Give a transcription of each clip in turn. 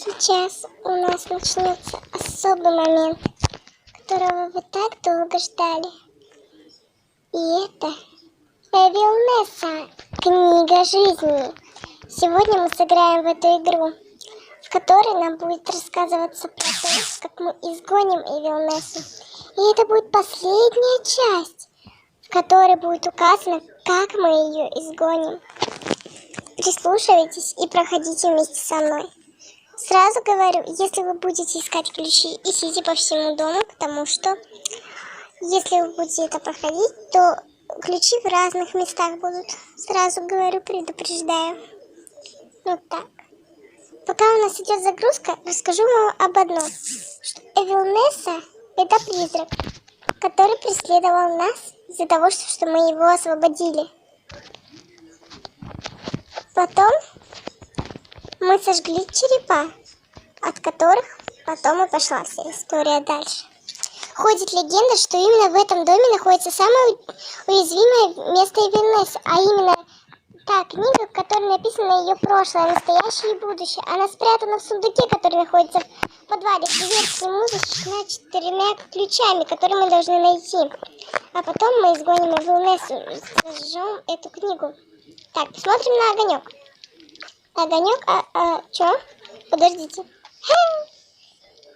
Сейчас у нас начнется особый момент, которого вы так долго ждали. И это Эвилнесса, книга жизни. Сегодня мы сыграем в эту игру, в которой нам будет рассказываться про то, как мы изгоним Эвилнессу. И это будет последняя часть, в которой будет указано, как мы ее изгоним. Прислушивайтесь и проходите вместе со мной. Сразу говорю, если вы будете искать ключи, ищите по всему дому, потому что если вы будете это проходить, то ключи в разных местах будут. Сразу говорю, предупреждаю. Вот так. Пока у нас идет загрузка, расскажу вам об одном. Что Эвилнесса – это призрак, который преследовал нас из-за того, что мы его освободили. Потом мы сожгли черепа, от которых потом и пошла вся история дальше. Ходит легенда, что именно в этом доме находится самое уязвимое место Эвилнессы, а именно та книга, в которой написано ее прошлое, настоящее и будущее. Она спрятана в сундуке, который находится в подвале. Дверь к нему защищена 4 ключами, которые мы должны найти. А потом мы изгоним Эвилнессу и сожжем эту книгу. Так, посмотрим на огонек. Огонек, чё? Подождите.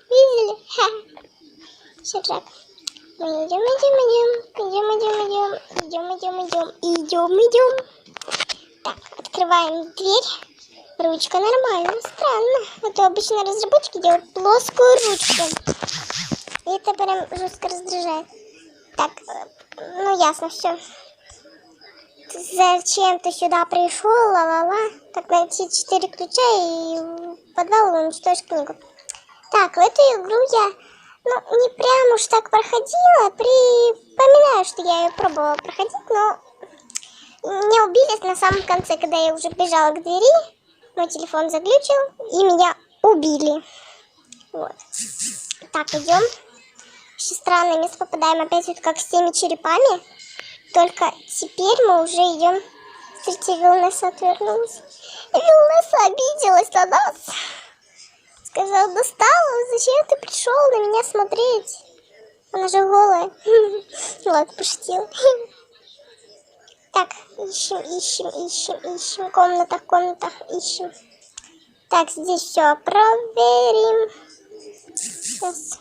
Видели? Шаджак. Мы идем. Так, открываем дверь. Ручка нормальная, странно. А то обычно разработчики делают плоскую ручку. И это прям жестко раздражает. Так, ну ясно, все. Зачем ты сюда пришел, ла-ла-ла? Так, найти 4 ключа и в подвал уничтожить книгу. Так, в эту игру я, не прям уж так проходила. Припоминаю, что я ее пробовала проходить, но меня убили на самом конце, когда я уже бежала к двери. Мой телефон заглючил, и меня убили. Вот. Так, идем. Очень странное место, попадаем опять вот как с теми черепами. Только теперь мы уже идем. Смотрите, Эвилнесса отвернулась. Эвилнесса обиделась на нас. Сказала, достала, зачем ты пришел на меня смотреть? Она же голая. Ладно, пошутила. Так, ищем. Комната, ищем. Так, здесь все проверим. Сейчас.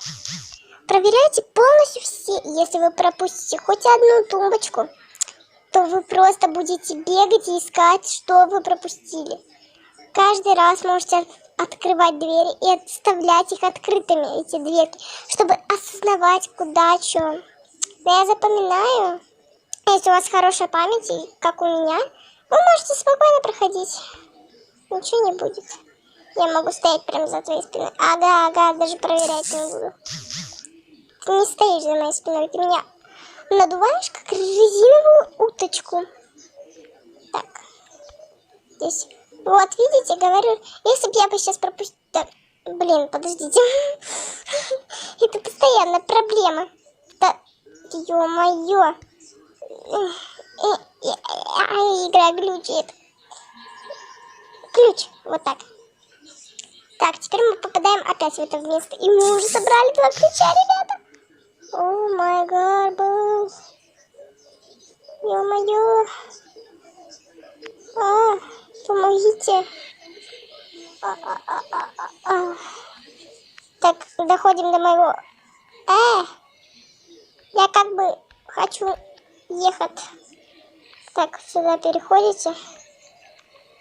Проверяйте полностью все. Если вы пропустите хоть одну тумбочку, то вы просто будете бегать и искать, что вы пропустили. Каждый раз можете открывать двери и оставлять их открытыми, эти дверки, чтобы осознавать, куда, что. Но я запоминаю. Если у вас хорошая память, как у меня, вы можете спокойно проходить. Ничего не будет. Я могу стоять прямо за твоей спиной. Ага, даже проверять не буду. Ты не стоишь за моей спиной, ты меня надуваешь, как резиновую уточку. Так, здесь. Вот, видите, говорю, если бы я бы сейчас пропустила... Да, блин, подождите. Это постоянная проблема. Да, ё-моё. Игра глючит. Ключ, вот так. Так, теперь мы попадаем опять в это место. И мы уже собрали 2 ключа, ребята. О май гад, ё-моё. Помогите. Так, доходим до моего... я как бы хочу ехать. Так, сюда переходите.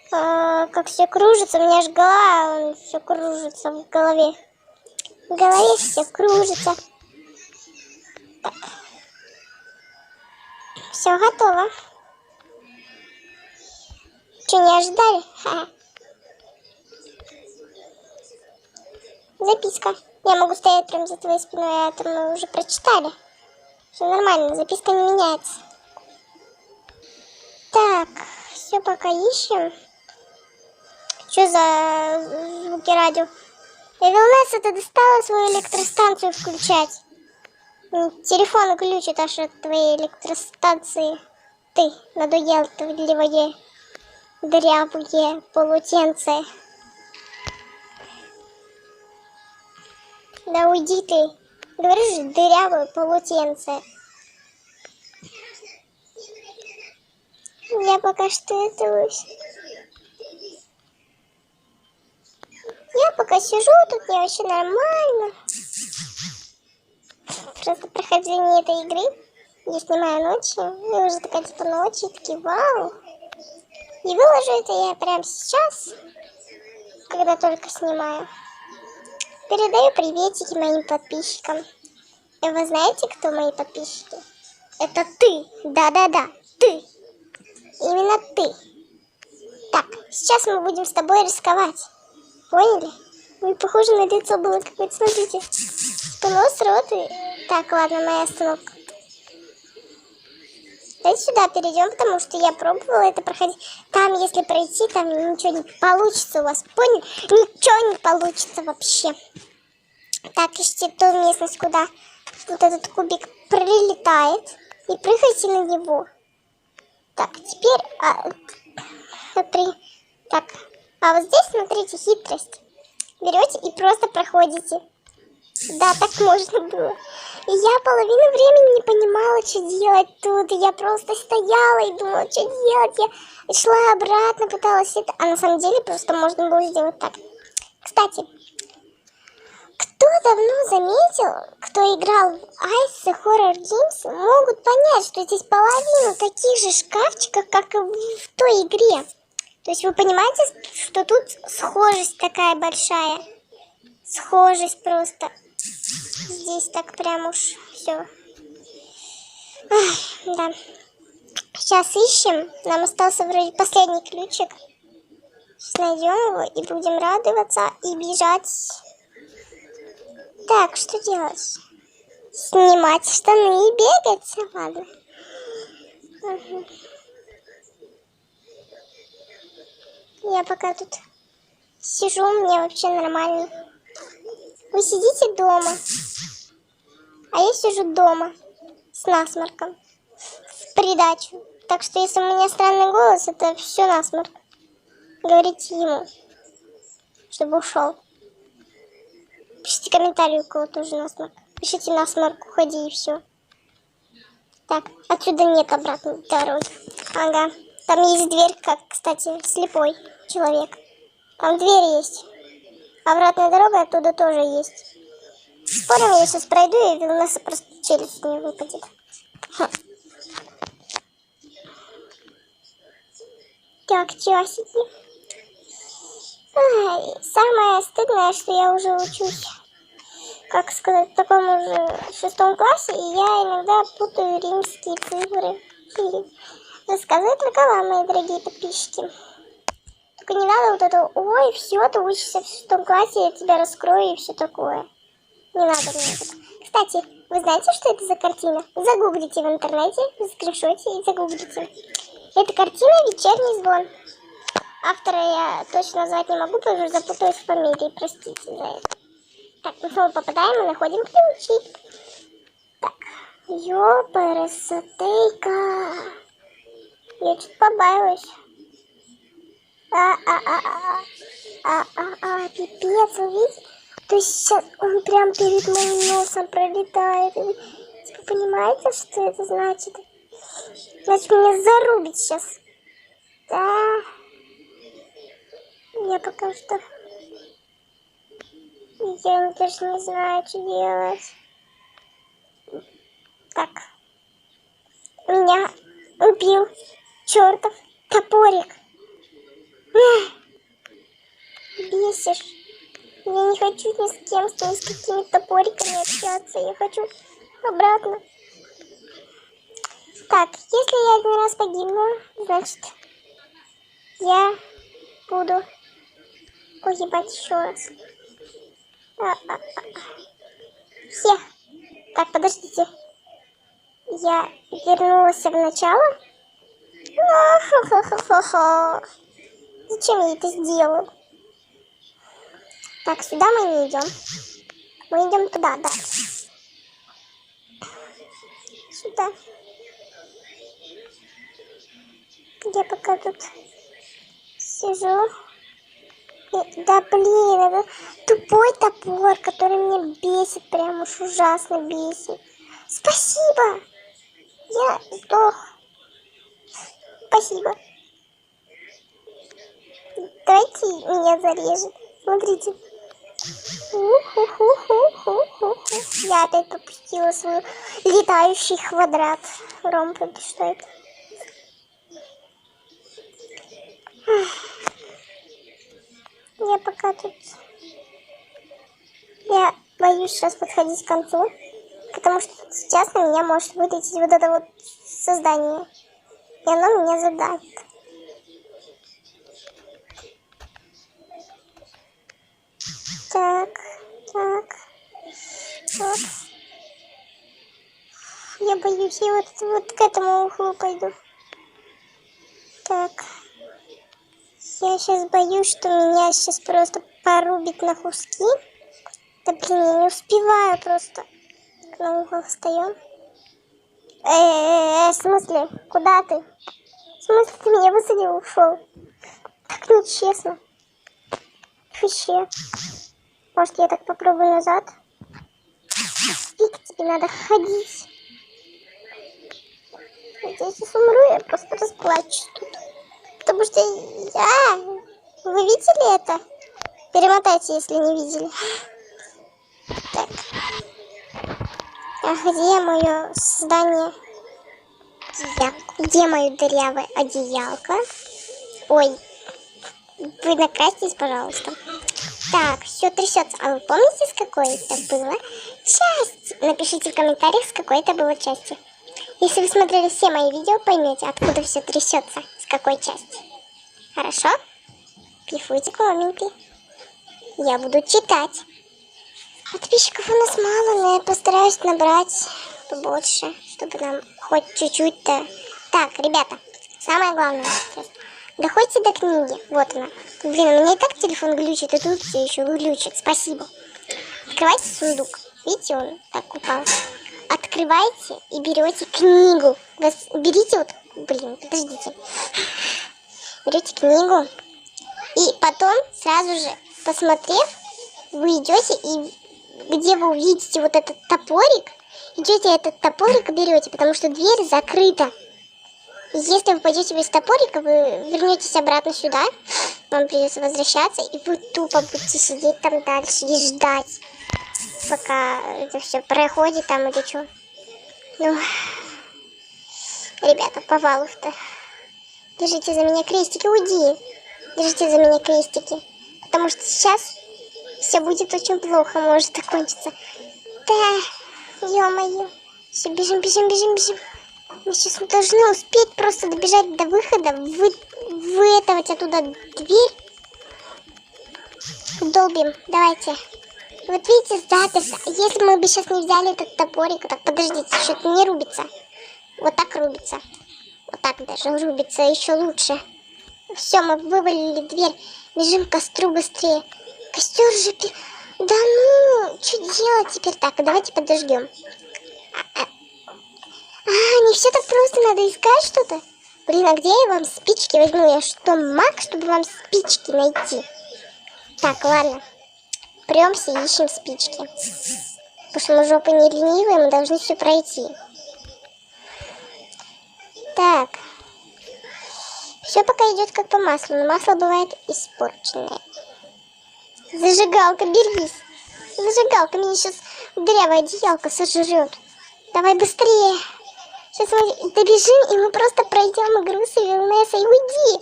Как все кружится, у меня же голова, все кружится в голове. В голове все кружится. Так. Все готово. Что, не ожидали? Ха-ха. Записка. Я могу стоять прямо за твоей спиной, это мы уже прочитали. Все нормально, записка не меняется. Так, все пока ищем. Что за звуки радио? Эвилнесса, ты достала свою электростанцию включать? Телефон глючит аж от твоей электростанции. Ты надоел, тудливое, дрябое полотенце. Да уйди ты. Говоришь, дырявое полотенце. Я пока что это... Я пока сижу, тут мне вообще нормально. Просто прохождение этой игры. Я снимаю ночью. И уже такая типа ночью, такие вау. И выложу это я прямо сейчас, когда только снимаю. Передаю приветики моим подписчикам. И вы знаете, кто мои подписчики? Это ты. Да-да-да, ты. Именно ты. Так, сейчас мы будем с тобой рисковать. Поняли? Ну, похоже на лицо было какое-то, смотрите. Нос, рот и... Так, ладно, моя остановка. Давайте сюда перейдем, потому что я пробовала это проходить. Там, если пройти, там ничего не получится у вас. Поняли? Ничего не получится вообще. Так, ищите ту местность, куда вот этот кубик прилетает. И прыгайте на него. Так, теперь... Так, а вот здесь, смотрите, хитрость. Берете и просто проходите. Да, так можно было. И я половину времени не понимала, что делать тут. И я просто стояла и думала, что делать. Я шла обратно, пыталась это. А на самом деле просто можно было сделать так. Кстати, кто давно заметил, кто играл в Ice Horror Games, могут понять, что здесь половина таких же шкафчиков, как и в той игре. То есть вы понимаете, что тут схожесть такая большая. Схожесть просто. Здесь так прям уж все. Да. Сейчас ищем. Нам остался вроде последний ключик. Сейчас найдем его и будем радоваться и бежать. Так, что делать? Снимать штаны и бегать? Ладно. Угу. Я пока тут сижу, мне вообще нормально. Вы сидите дома, а я сижу дома с насморком в придачу. Так что если у меня странный голос, это все насморк. Говорите ему, чтобы ушел. Пишите комментарий, у кого тоже насморк. Пишите насморк, уходи и все. Так, отсюда нет обратной дороги. Ага, там есть дверь, как, кстати, слепой человек. Там дверь есть. Обратная дорога оттуда тоже есть. Спорим, я сейчас пройду, и у нас просто челюсть не выпадет. Так, часики. Самое стыдное, что я уже учусь, как сказать, в таком уже 6 классе, и я иногда путаю римские цифры. Рассказывать на канал, мои дорогие подписчики. Только не надо вот это, ой, все, ты учишься в 6 классе, я тебя раскрою и все такое. Не надо мне это. Кстати, вы знаете, что это за картина? Загуглите в интернете, скриншоте и загуглите. Это картина «Вечерний звон». Автора я точно назвать не могу, потому что запутаюсь в фамилии, простите за это. Так, мы снова попадаем и находим ключик. Так, ёпарасотейка. Я чуть побаиваюсь. Пипец, вы видите? То есть сейчас он прям перед моим носом пролетает. Вы типа, понимаете, что это значит? Значит, меня зарубит сейчас. Да. Я пока что... Я даже не знаю, что делать. Так. Меня убил чертов топорик. Бесишь. Я не хочу ни с кем, ни с какими топориками общаться. Я хочу обратно. Так, если я один раз погибну, значит, я буду погибать еще раз. Всех. Так, подождите. Я вернулась в начало. Зачем я это сделал? Так, сюда мы не идем. Мы идем туда, да. Сюда. Я пока тут сижу. Да блин, это тупой топор, который меня бесит, прям уж ужасно бесит. Спасибо! Я сдох. Спасибо. Давайте меня зарежет. Смотрите. Я опять пропустила свой летающий квадрат. Ромб, это что это? Я пока тут... Я боюсь сейчас подходить к концу, потому что сейчас на меня может вылететь вот это вот создание. И оно меня задавит. Так, так. Вот. Я боюсь, я вот к этому углу пойду. Так. Я сейчас боюсь, что меня сейчас просто порубит на куски. Да блин, я не успеваю просто. На угол встаем. В смысле? Куда ты? В смысле ты меня высадил, ушел? Так нечестно. Вообще. Может, я так попробую назад? Фиг тебе надо ходить. Я сейчас умру, я просто расплачусь тут. Потому что я... Вы видели это? Перемотайте, если не видели. Так. А где мое создание? Где мое дырявое одеялко? Ой. Вы накрасьтесь, пожалуйста. Так, все трясется. А вы помните, с какой это было части? Напишите в комментариях, с какой это было части. Если вы смотрели все мои видео, поймете, откуда все трясется, с какой части. Хорошо? Пишите комменты. Я буду читать. Подписчиков у нас мало, но я постараюсь набрать побольше, чтобы нам хоть чуть-чуть-то... Так, ребята, самое главное сейчас. Доходите до книги. Вот она. Блин, у меня и так телефон глючит, и тут все еще глючит. Спасибо. Открывайте сундук. Видите, он так упал. Открывайте и берете книгу. Берите вот... Блин, подождите. Берете книгу. И потом, сразу же, посмотрев, вы идете и... Где вы увидите вот этот топорик, идете этот топорик берете, потому что дверь закрыта. Если вы пойдете без топорика, вы вернетесь обратно сюда, вам придется возвращаться, и вы тупо будете сидеть там дальше и ждать, пока это все проходит там или что. Ну, ребята, повалов-то. Держите за меня крестики, уйди. Держите за меня крестики, потому что сейчас все будет очень плохо, может закончиться. Да, ё-моё. Все, бежим, бежим, бежим, бежим. Мы сейчас должны успеть просто добежать до выхода, вытовать оттуда дверь. Долбим, давайте. Вот видите, заперся. Если мы бы сейчас не взяли этот топорик, так, подождите, что-то не рубится. Вот так рубится. Вот так даже рубится, еще лучше. Все, мы вывалили дверь. Бежим к костру быстрее. Костер же... Да ну, что делать теперь так? Давайте подождем. Не все так просто, надо искать что-то. Блин, а где я вам спички возьму? Я что, маг, чтобы вам спички найти? Так, ладно. Премся и ищем спички. Потому что мы жопы не ленивые, мы должны все пройти. Так. Все пока идет как по маслу, но масло бывает испорченное. Зажигалка, берись. Зажигалка, меня сейчас дырявая одеялка сожрет. Давай быстрее. Сейчас мы добежим, и мы просто пройдем игру с Эвилнессой. Уйди.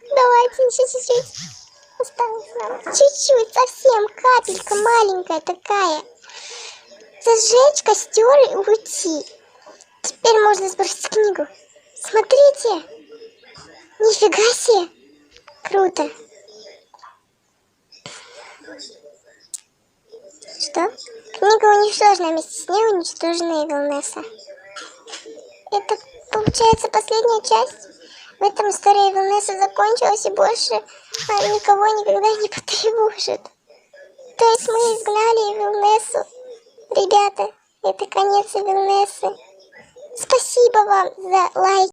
Давайте, еще чуть-чуть. Осталось нам чуть-чуть, совсем капелька маленькая такая. Зажечь костер и уйти. Теперь можно сбросить книгу. Смотрите. Нифига себе. Круто. Что? Книга уничтожена, вместе с ней уничтожена Эвилнесса. Это, получается, последняя часть? В этом история Эвилнесса закончилась и больше никого никогда не потревожит. То есть мы изгнали Эвилнессу. Ребята, это конец Эвилнессы. Спасибо вам за лайк.